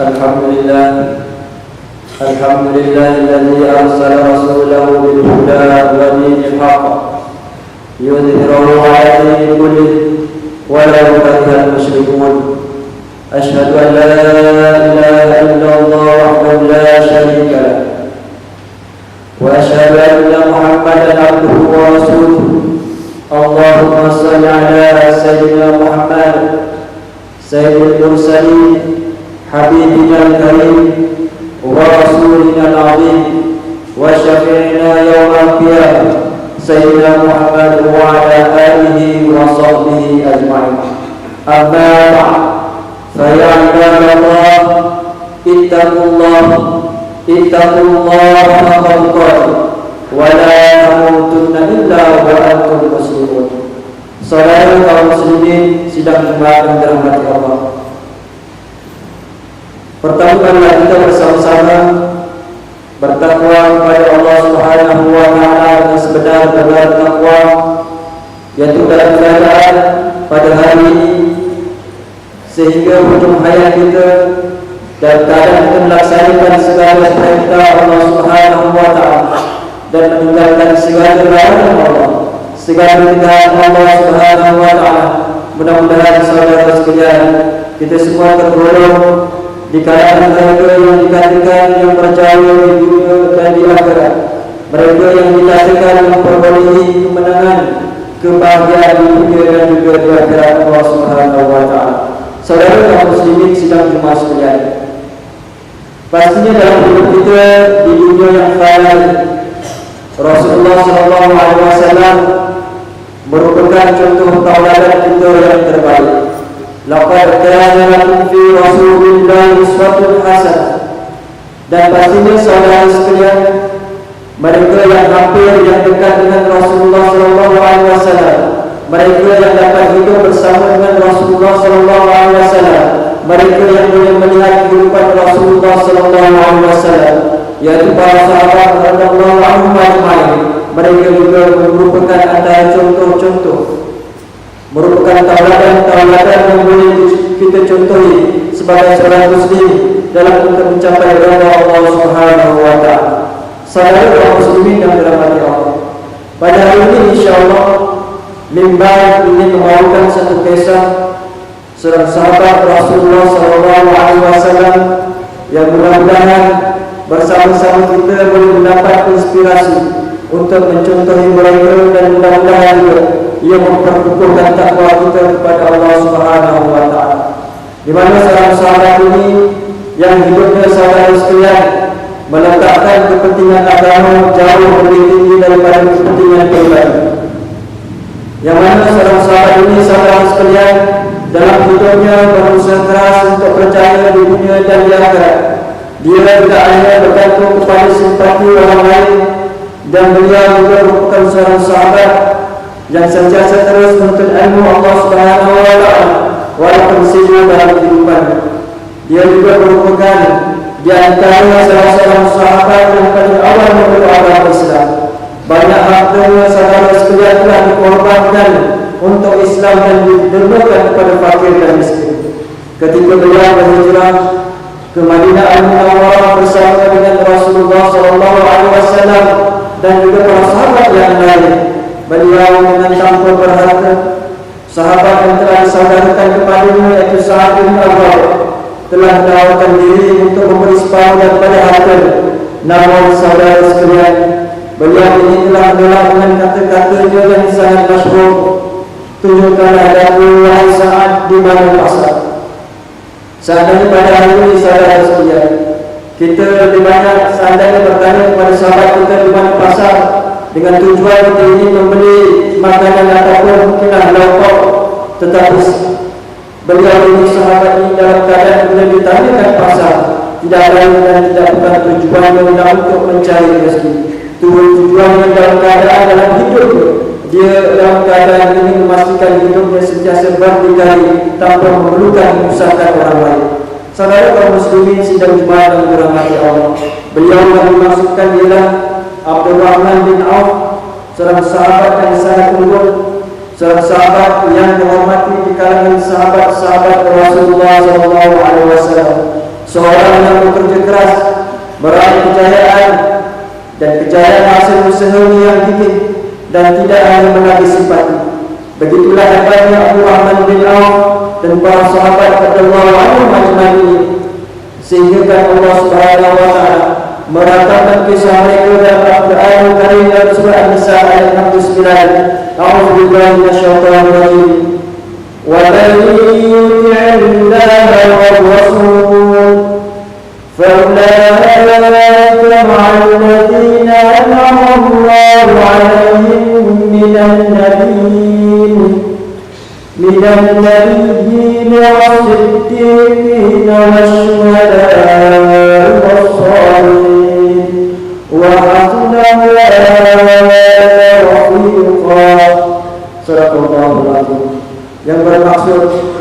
الحمد لله الذي أرسل رسوله بالهدى ودين الحق ليظهره على الدين كله ولو كره المشركون. أشهد أن لا إله إلا الله وحده لا شريك له، وأشهد أن محمدا عبده ورسوله. اللهم صل على سيدنا محمد سيد المرسلين حبيبنا الكريم ورسولنا العظيم وشفيعنا يوم القيامة سيدنا محمد وعلى آله وصحبه أجمعين. أما بعد، فيا عباد الله اتقوا الله حق تقاته ولا تموتن إلا وأنتم مسلمون. Saudara kaum muslimin sidang Jumat yang dirahmati Allah, pertemukanlah kita bersama-sama bertakwa kepada Allah Subhanahu wa taala dengan sebenar-benar takwa, yaitu dalam keadaan pada hari ini sehingga hujung hayat kita dan keadaan kita melaksanakan segala perintah Allah Subhanahu wa taala dan meninggalkan segala larangan Allah, segala perintah Allah Subhanahu wa taala. Mudah-mudahan saudara sekalian, kita semua tergolong di kalangan mereka yang dikatakan yang berjaya di dunia dan di akhirat, mereka yang dikatakan memperolehi kemenangan, kebahagiaan di dunia dan juga di akhirat Allah Subhanahu wa taala. Saudara kaum muslimin sidang Jumat sekalian, pastinya dalam hidup kita di dunia yang fana, Rasulullah SAW merupakan contoh tauladan kita yang terbaik. Laqad kana lakum fi Rasulillahi uswatun hasanah. Dan pastinya saudara sekalian, mereka yang hampir yang dekat dengan Rasulullah SAW, mereka yang dapat hidup bersama dengan Rasulullah SAW, mereka yang boleh melihat kehidupan Rasulullah SAW, yaitu para sahabat radhiyallahu anhum ajma'in, mereka juga merupakan antara contoh-contoh, merupakan tauladan yang boleh kita contohi sebagai seorang muslim dalam untuk mencapai redha Allah Subhanahu wa taala. Saudara kaum muslimin yang dirahmati Allah, pada hari ini insyaallah mimbar ingin membawakan satu kisah seorang sahabat Rasulullah SAW yang mudah-mudahan bersama-sama kita boleh mendapat inspirasi untuk mencontohi mereka, dan mudah-mudahan juga ia memperkukuhkan takwa kita kepada Allah Subhanahu wa taala. Di mana seorang sahabat ini yang hidupnya saudara sekalian meletakkan kepentingan agama jauh lebih tinggi daripada kepentingan pribadi. Yang mana seorang sahabat ini saudara sekalian dalam hidupnya berusaha keras untuk berjaya di dunia dan di akhirat. Dia tidak hanya bergantung kepada simpati orang lain, dan beliau juga merupakan seorang sahabat yang sentiasa terus menuntut ilmu Allah Subhanahu wa taala walaupun sibuk dalam kehidupan. Dia juga merupakan di antara salah seorang sahabat yang paling awal memeluk agama Islam. Banyak hartanya saudara sekalian telah dikorbankan untuk Islam dan didermakan kepada fakir dan miskin. Ketika beliau berhijrah ke Madinah Al-Munawwarah bersama dengan Rasulullah SAW dan juga para sahabat yang lain, beliau dengan tanpa berharga, sahabat yang telah disaudarakan kepadanya yaitu Sa'ad bin Abi telah menawarkan diri untuk memberi separuh daripada harta. Namun saudara sekalian, beliau ini telah menolak dengan kata-katanya yang sangat masyhur, tunjukkanlah daku wahai Sa'ad di mana pasar. Seandainya pada hari ini saudara sekalian, kita lebih banyak seandainya bertanya kepada sahabat kita di mana pasar dengan tujuan kita ingin membeli makanan ataupun mungkinlah lauk, tetapi beliau ini sahabat ini dalam keadaan bila ditanyakan pasar tidak lain dan tidak bukan tujuannya untuk mencari rezeki. Tujuannya dalam keadaan dalam hidup dia dalam keadaan ingin memastikan hidupnya sentiasa berdikari tanpa memerlukan usahakan orang lain. Saudara kaum muslimin sidang Jumat yang dirahmati Allah, beliau yang dimaksudkan ialah Abdurrahman bin Auf, seorang sahabat yang sangat unggul, seorang sahabat yang dihormati di kalangan sahabat-sahabat Rasulullah SAW, seorang yang bekerja keras, meraih kejayaan dan kejayaan hasil usahanya yang gigih dan tidak hanya menagih simpati. Begitulah hebatnya Abdurrahman bin Auf dan para sahabat radhiyallahu anhum ajma'in, sehingga Allah Subhanahu wa taala meratakan kisah mereka dalam Al-Qur'an Karim dalam surah An-Nisa ayat 69. A'udzubillahi minasyaitonir rajim. Wa man yuti'illah wa rasul fa ulaika ma'al ladzina an'ama Allahu 'alaihim minan nabiyyin was-siddiqin wash-shuhada'i was-salihin wa hasuna ulaika rafiqa. Sadaqallahul azim. Yang bermaksud,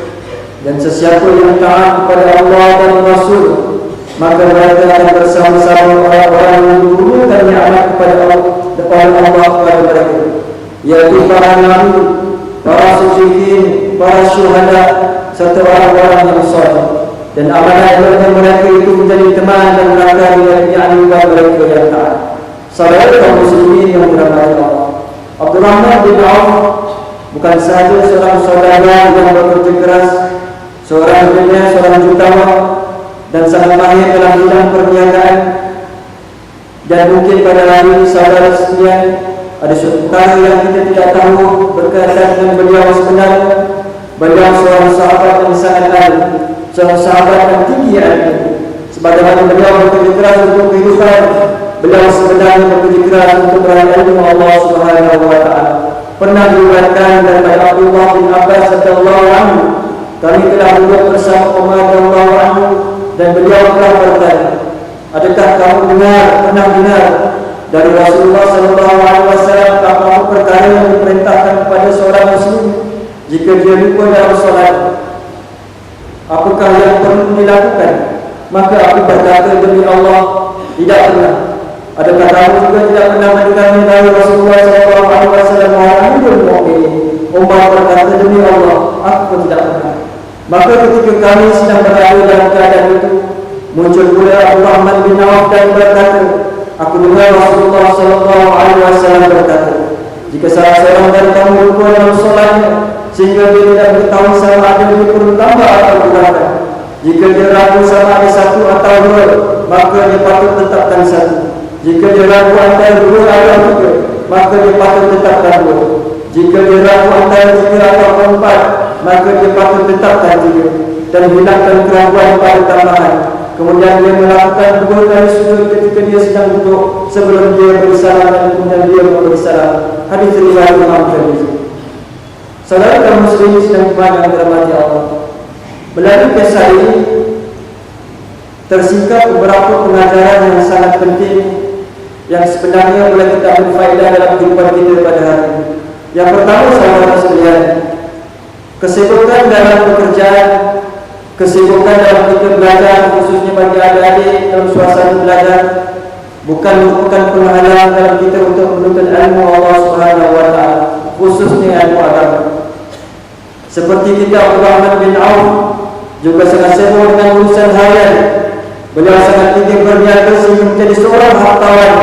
dan sesiapa yang taat kepada Allah dan Rasul, maka mereka akan bersama-sama orang-orang yang menggunakan nikmat kepada Allah kepada mereka, yaitu para nabi, para siddiqin, para syuhada, serta orang-orang yang saleh. Dan amanah mereka itu menjadi teman dan rakan yang mereka yang taat. Saudara kaum muslimin yang dirahmati Allah, Abdurrahman bin Auf bukan sahaja seorang saudara yang bekerja keras, seorang dunia, seorang jutawan, dan sangat mahir dalam bidang perniagaan. Dan mungkin pada hari ini saudara sekalian, ada suatu perkara yang kita tidak tahu berkaitan dengan beliau sebenarnya. Beliau seorang sahabat yang sangat alim, seorang sahabat yang tinggi ilmu. Sebagaimana beliau bekerja keras untuk kehidupan, beliau sebenarnya bekerja keras untuk meraih ilmu Allah Subhanahu wa taala. Pernah diriwayatkan dari Abdullah bin Abbas radhiyallahu anhu, kami telah duduk bersama Umar radhiyallahu anhu dan beliau telah bertanya, adakah kamu pernah dengar dari Rasulullah sallallahu alaihi wasallam apa perkara yang diperintahkan kepada seorang muslim jika dia lupa dalam solat? Apakah yang perlu dilakukan? Maka aku berkata, demi Allah, tidak pernah. Adakah kamu juga tidak pernah mendengarnya dari Rasulullah sallallahu alaihi wasallam? Umar berkata, demi Allah, aku pun tidak pernah. Maka ketika kami sedang berada dalam keadaan itu, muncul pula Abdurrahman bin Auf dan berkata, aku dengar Rasulullah sallallahu alaihi wasallam berkata, jika salah seorang dari kamu lupa dalam solatnya sehingga dia tidak mengetahui sama ada dia perlu tambah atau kurangkan, jika dia ragu sama ada satu atau dua, maka dia patut tetapkan satu. Jika dia ragu antara dua atau tiga, maka dia patut tetapkan dua. Jika dia ragu antara tiga atau empat, maka dia patut tetapkan tiga dan hilangkan keraguan pada tambahan. Kemudian dia melakukan 2 kali sujud ketika dia sedang duduk sebelum dia bersalam dan kemudian dia bersalam. Hadis riwayat Imam Tirmizi. Saudara kaum muslimin sedang yang dirahmati Allah, melalui kisah ini tersingkap beberapa pengajaran yang sangat penting yang sebenarnya boleh kita ambil faedah dalam kehidupan kita pada hari ini. Yang pertama, saudara sekalian, kesibukan dalam pekerjaan, kesibukan dalam kita belajar, khususnya bagi adik-adik dalam suasana belajar, bukan merupakan penghalang dalam kita untuk menuntut ilmu Allah Subhanahu wa taala, khususnya ilmu agama. Seperti kita Abdurrahman bin Auf juga sangat sibuk dengan urusan harian. Beliau sangat tinggi berniaga sehingga menjadi seorang hartawan,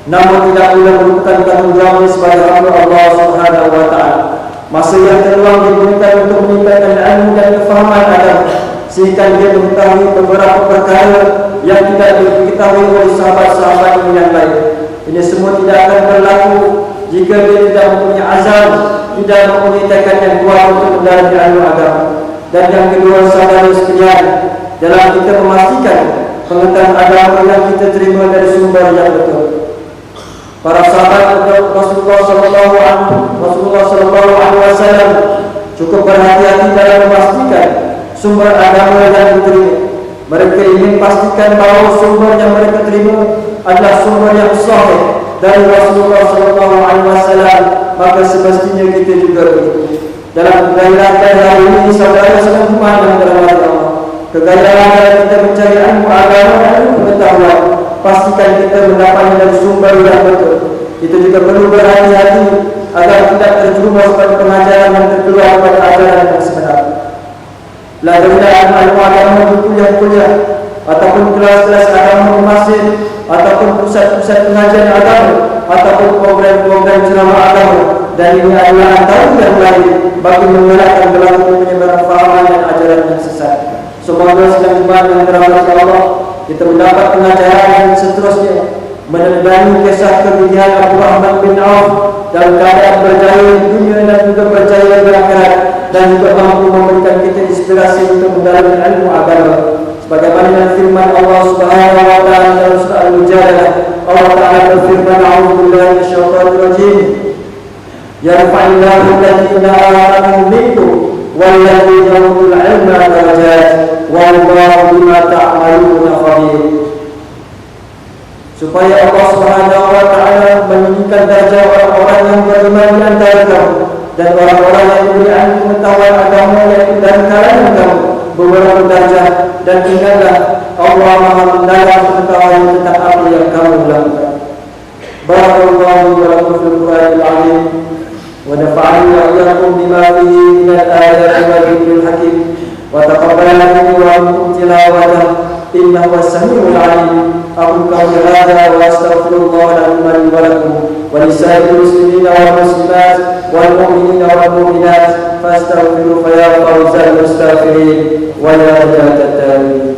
namun tidak boleh merupakan tanggungjawabnya sebagai hamba Allah Subhanahu wa taala. Masa yang terluang diberikan untuk meningkatkan ilmu dan kefahaman agama, sehingga dia mengetahui beberapa perkara yang tidak diketahui oleh sahabat-sahabat yang lain. Ini semua tidak akan berlaku jika dia tidak mempunyai azam, tidak mempunyai tekad yang kuat untuk mendalami ilmu agama. Dan yang kedua, saudara sekalian, dalam kita memastikan pengetahuan agama yang kita terima dari sumber yang betul. Para sahabat Rasulullah sallallahu alaihi wasallam cukup berhati-hati dalam memastikan sumber agama yang diterima. Mereka ingin pastikan bahawa sumber yang mereka terima adalah sumber yang sahih dari Rasulullah sallallahu alaihi wasallam. Maka semestinya kita juga begitu. Dalam kegairahan hari ini, saudara sekalian yang dirahmati Allah, kegairahan kita mencari ilmu agama dan pengetahuan, pastikan kita mendapatnya dari sumber yang betul. Kita juga perlu berhati-hati agar tidak terjerumus pada pengajaran yang terkeluar pada ajaran yang sebenar. Belajarlah ilmu agama di kuliah-kuliah, ataupun kelas-kelas agama di masjid, ataupun pusat-pusat pengajian agama, ataupun program-program ceramah agama. Dan ini adalah antara yang lain bagi mengelakkan berlaku penyebaran fahaman dan ajaran yang sesat. Semoga sedang iman yang dirahmati Allah, kita mendapat pengajaran dan seterusnya mengenai kisah kegigihan Abdurrahman bin Auf dalam keadaan berjaya di dunia dan juga berjaya di akhirat, dan juga mampu memberikan kita inspirasi untuk mendalami ilmu agama. Sebagaimana dengan firman Allah Subhanahu wa taala dalam surah Al-Mujadalah, Allah Taala berfirman, "A'udzubillahi minasyaitonir rajim. Yarfa'illahu alladziina aamanu minkum walladziina utul 'ilma darajat wallahu bima ta'maluna khabir." Supaya Allah Subhanahu wa taala meninggikan darjah orang-orang yang beriman di antara kamu dan orang-orang yang diberi pengetahuan agama yang dari kalangan kamu beberapa darjah, dan ingatlah Allah Maha mendalam pengetahuan tentang apa yang kamu lakukan. Barakallahu wa lakum fil Qur'anil 'azim wa nafa'ani wa iyyakum bima fihi minal ayati wa dzikril hakim wa taqabbal minni wa minkum tilawatahu innahu was-sami'ul 'alim. Aku qauli hadza wa astaghfirullah li wa lakum wa lisa'iril muslimina wal muslimat wal mu'minina wal mu'minat fastaghfiru fa ya fawzal mustaghfirin wa ya najatat taibin.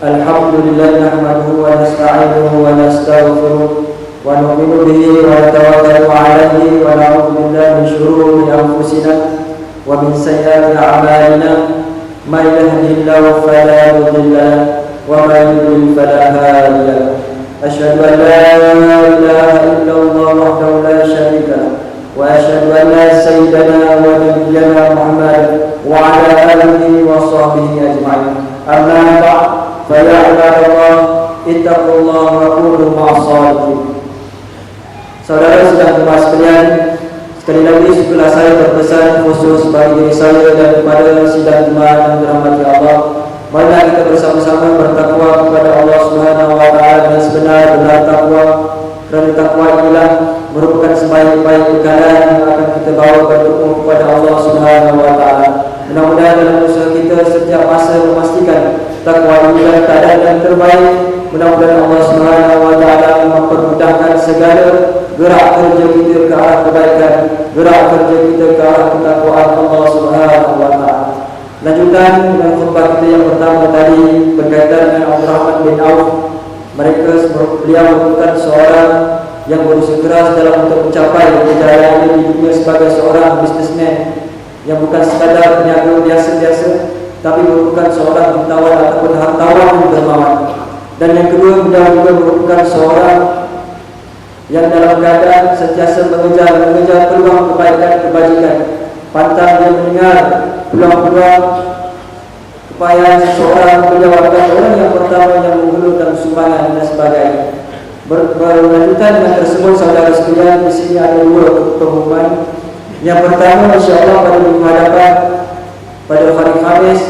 Alhamdulillah nahmaduhu wa nasta'inuhu wa nastaghfiruh wa nu'minu bihi wa natawakkalu 'alaihi wa na'udzu billahi min shururi anfusina wa min sayyiati a'malina. May yahdihillahu fala mudilla lahu wa may yudlil fala hadiya lahu. Asyhadu an la ilaha illallah wahdahu la syarika lahu wa asyhadu anna sayyidana wa nabiyyana Muhammadan wa 'ala alihi wa sahbihi ajma'in. Amma ba'd, fa ya ibadallah ittaqullaha wa kunu ma'as-shadiqin. Saudara sedang jemaah sekalian, sekali lagi syukurlah saya berpesan khusus bagi diri saya dan kepada sidang jemaah yang dirahmati Allah. Marilah kita bersama-sama bertakwa kepada Allah Subhanahu wa taala dengan sebenar-benar takwa, kerana takwa inilah merupakan sebaik-baik perkara yang akan kita bawa bertemu kepada Allah Subhanahu wa taala. Mudah-mudahan dalam usaha kita setiap masa memastikan takwa inilah keadaan yang terbaik. Mudah-mudahan Allah Subhanahu wa taala mempermudahkan segala gerak kerja kita ke arah kebaikan, gerak kerja kita ke arah ketakwaan Allah Subhanahu wa taala. Lanjutan dengan khutbah kita yang pertama tadi berkaitan dengan Abdurrahman bin Auf. Beliau merupakan seorang yang berusaha keras dalam untuk mencapai kejayaan di dunia sebagai seorang bisnismen yang bukan sekadar peniaga biasa-biasa, tapi merupakan seorang bangsawan ataupun hartawan yang dermawan. Dan yang kedua, beliau juga merupakan seorang yang dalam keadaan sentiasa mengejar peluang kebaikan kebajikan. Pantang dia mendengar peluang-peluang kepayahan seseorang, menjawabkan orang yang pertama yang menghulurkan sumbangan dan sebagainya. Berlanjutan dengan tersebut, saudara sekalian, di sini ada dua pengumuman. Yang pertama, insyaAllah pada minggu hadapan pada hari Khamis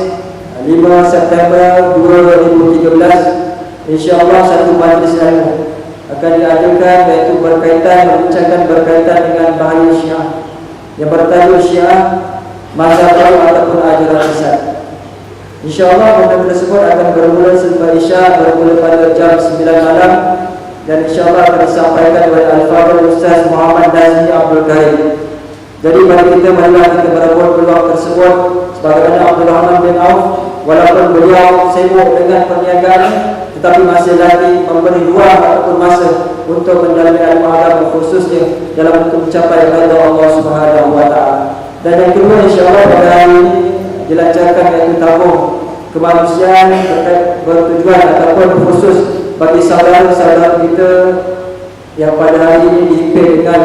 5 September 2013, insyaAllah satu majlis ilmu akan diadakan, iaitu berkaitan dengan bahaya Syiah yang bertajuk Syiah Mazhab Baru ataupun ajaran sesat. InsyaAllah benda tersebut akan bermula selepas Isya, bermula pada jam 9 malam, dan insyaAllah akan disampaikan oleh Al-Fadhil Ustaz Muhammad Nazmi Abdul Karim. Jadi bagi kita, marilah kita berebut peluang tersebut. Sebagaimana Abdurrahman bin Auf, walaupun beliau sibuk dengan perniagaan, tetapi masih lagi memberi ruang ataupun masa untuk mendalami ilmu agama, khususnya dalam untuk mencapai redha Allah Subhanahu wa taala. Dan yang kedua, insyaAllah pada hari ini dilancarkan iaitu tabung kemanusiaan bertujuan ataupun khusus bagi saudara-saudara kita yang pada hari ini dihimpit dengan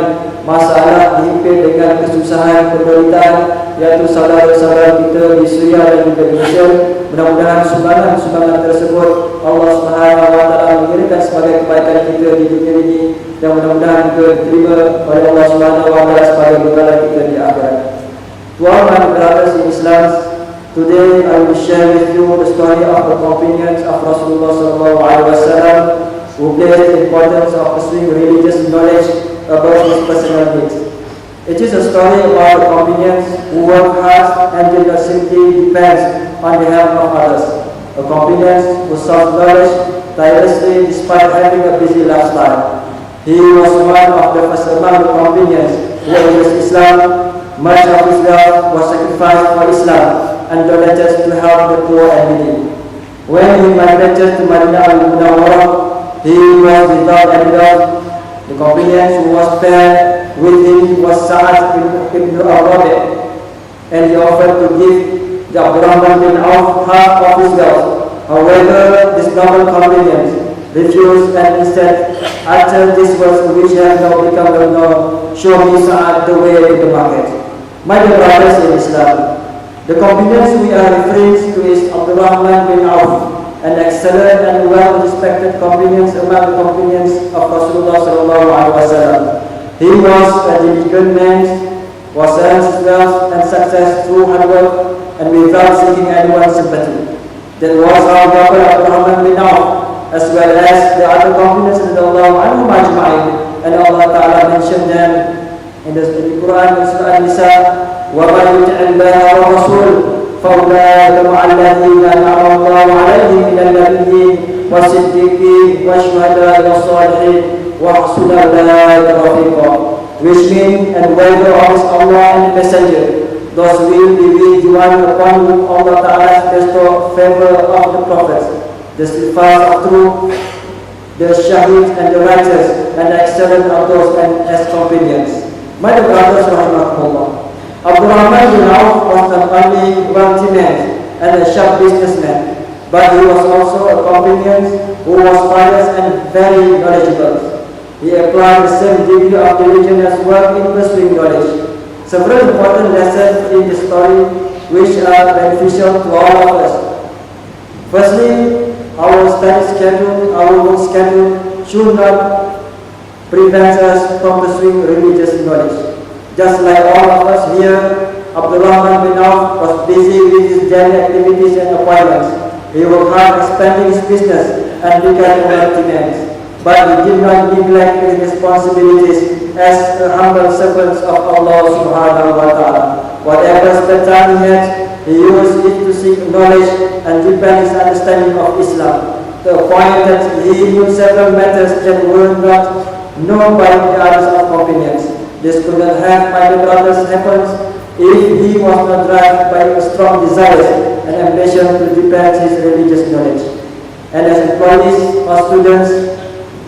masalah dihimpit dengan kesusahan, penderitaan, yaitu saudara-saudara kita di Syria dan juga di Mesir. Mudah-mudahan sumbangan-sumbangan tersebut Allah Subhanahu wa taala mengirimkan sebagai kebaikan kita di dunia ini, dan mudah-mudahan juga diterima oleh Allah Subhanahu wa taala sebagai bekal kita di akhirat. To all my brothers in Islam, today I will share with you the story of the companions of Rasulullah sallallahu alaihi wasallam, who placed the importance of pursuing religious knowledge about his personal needs. It is a story about the companions who work hard and did not simply depend on the help of others. The companions who sought knowledge tirelessly despite having a busy lifestyle. He was one of the first among the companions who embraced Islam. Much of his wealth was sacrificed for Islam and donated to help the poor and needy. When he migrated to Madinah al-Munawwarah, he was without any doubt. The companion who was paired with him was Sa'ad ibn al-Rabi', and he offered to give the Abdurrahman bin Auf half of his wealth. However, this noble companion refused and instead uttered these words which have now become well known: "Show me Sa'ad the way to the market." My dear brothers in Islam, the companions we are referring to is Abdurrahman bin Auf, an excellent and well-respected companion among the companions of Rasulullah sallallahu alaihi wasallam. He was a diligent man, was earned his wealth and success through hard work and without seeking anyone's sympathy. That was our brother Abdurrahman bin Auf, as well as the other companions radhiyallahu anhum ajma'in, and Allah Ta'ala mentioned them in the Quran in Surah An-Nisa, وَمَنْ يُطِعِ اللَّهَ وَالرَّسُولَ فَأُولَٰئِكَ مَعَ الَّذِينَ أَنْعَمَ اللَّهُ عَلَيْهِم مِّنَ النَّبِيِّينَ وَالصِّدِّيقِينَ وَالشُّهَدَاءِ وَالصَّالِحِينَ وَحَسُنَ أُولَٰئِكَ رَفِيقًا. Which mean, and whether of Allah and the Messenger, those will be with the one upon whom Allah Ta'ala bestowed favor of the prophets, the steadfast of truth, the shahid and the righteous, and the excellent of those and as companions. My dear brothers, rahimahullah, Abdurrahman bin Auf was not only wealthy man and a sharp businessman, but he was also a companion who was pious and very knowledgeable. He applied the same degree of diligence as work in pursuing knowledge. Several important lessons in the story which are beneficial to all of us. Firstly, our study schedule, our work schedule should not prevent us from pursuing religious knowledge. Just like all of us here, Abdurrahman bin Auf was busy with his daily activities and appointments. He worked hard expanding his business and became a wealthy man. But he did not neglect his responsibilities as a humble servant of Allah Subhanahu wa Ta'ala. Whatever spare time he had, he used it to seek knowledge and deepen his understanding of Islam, to the point that he knew several matters that were not known by the others of companions. This could not have, my dear brothers, happened if he was not driven by a strong desire and ambition to deepen his religious knowledge. And as employees or students,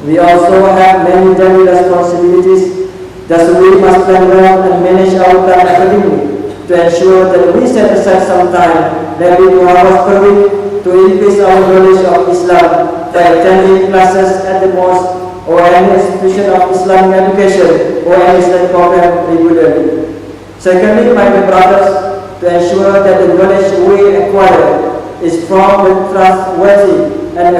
we also have many daily responsibilities. Thus we must plan well and manage our time accordingly to ensure that we set aside some time, maybe 2 hours per week, to increase our knowledge of Islam by attending classes at the mosque or any institution of Islamic education or any Islamic program regularly. Secondly, my dear brothers, to ensure that the knowledge we acquire is from the trustworthy and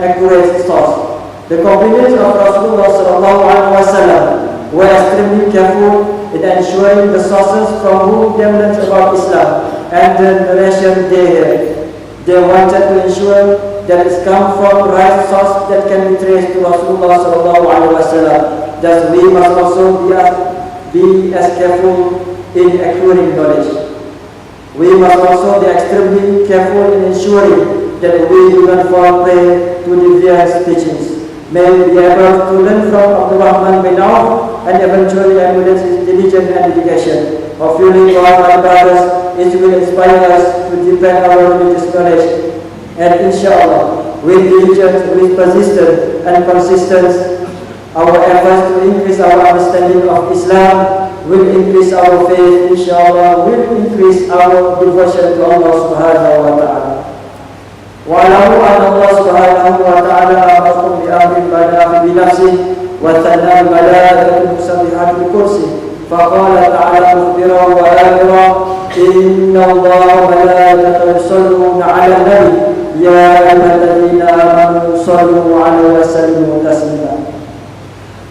accurate source. The companions of Rasulullah sallallahu alaihi wasallam were extremely careful in ensuring the sources from whom they learned about Islam and the narration they heard. They wanted to ensure that it comes from the right source that can be traced to Rasulullah sallallahu alaihi wasallam. Thus, we must also be as careful in acquiring knowledge. We must also be extremely careful in ensuring that we do not fall prey to devious teachings. May we be able to learn from Abdurrahman bin Auf and eventually emulate his diligence and dedication. Hopefully, all my brothers, it will inspire us to deepen our religious knowledge. And inshallah, with diligence, with persistence and consistency, our efforts to increase our understanding of Islam will increase our faith, inshallah, will increase our devotion to Allah subhanahu wa ta'ala. وَعَلَمُوا أَنَّ اللَّهَ سُبْحَانَهُ وَتَعَالَى أَمَرَكُمْ بِأَمْرٍ بَدَأَ بِنَفْسِهِ وثنى الملائكة المسبحة بالكرسي، فقال تعالى مخبرا وآمرا: إن الله وملائكته يصلون على النبي يا أيها الذين آمنوا صلوا عليه وسلموا تسليما.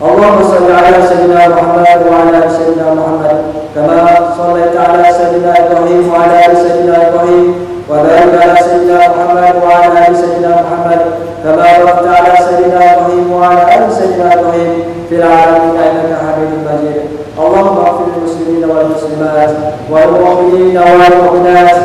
اللهم صل على سيدنا محمد وعلى آل سيدنا محمد كما صليت على سيدنا إبراهيم وعلى آل سيدنا إبراهيم، وبارك على سيدنا محمد وعلى آل سيدنا محمد كما باركت على سيدنا إبراهيم وعلى آل سيدنا إبراهيم في العالمين إنك حميد مجيد. اللهم اغفر للمسلمين والمسلمات والمؤمنين والمؤمنات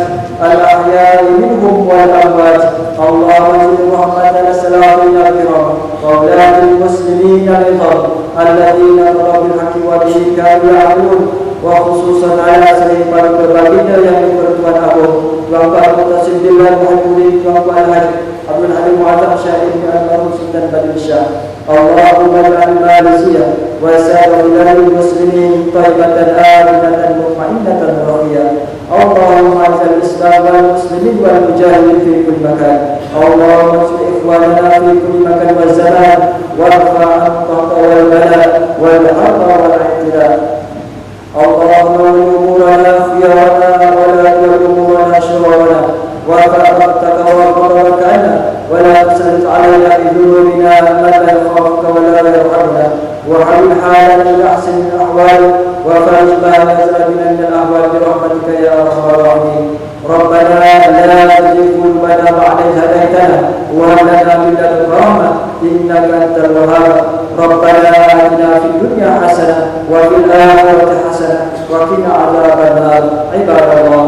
الأحياء منهم والأموات. اللهم اجعل رحمة السلاطين الكرام وأولاد المسلمين العظام الذين قضوا بالحق وبه كانوا يعملون، وخصوصا على سيد baginda yang bertuan agung Bapak Mutasim Billah Muhammadin Bapak Al-Hadi Abdul Halim Mu'adzam Syahid Al-Mahmud Sultan Badisha. Allahumma ja'al Malaysia wa sa'ir bilal muslimin taibatan aminatan mutmainnatan rakhiyah. Allahumma a'izz al-islam wal muslimin wal mujahidin fi kulli makan. Allahumma ansur ikhwanana fi kulli makan wa zaman warfa' al-qahta wal bala wal harba wal i'tida. اللهم ول أمورنا خيارنا ولا تول أمورنا شرارنا، وارفع رحمتك وقدرك عنا ولا تسلط علينا بذنوبنا من لا يخافك ولا يرحمنا، وحول حالنا بأحسن الأحوال وفرج ما نزل بنا من الأهوال برحمتك يا أرحم الراحمين. ربنا لا تزغ قلوبنا بعد إذ هديتنا وهب لنا من لدنك رحمة إنك أنت الوهاب. ربنا آتنا في الدنيا حسنة وفي الآخرة حسنة وقنا عذاب النار. عباد الله،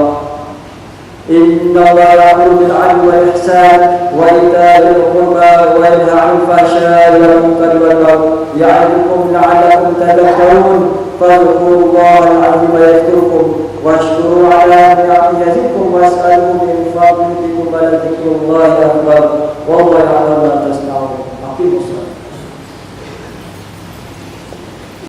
إن الله يأمر بالعدل والإحسان وإيتاء ذي القربى وينهى عن الفحشاء والمنكر والبغي يعظكم لعلكم تذكرون. فاذكروا الله العظيم يذكركم واشكروا على نعمه يزدكم واسألوه من فضله بل ذكر الله أكبر والله يعلم ما تصنعون.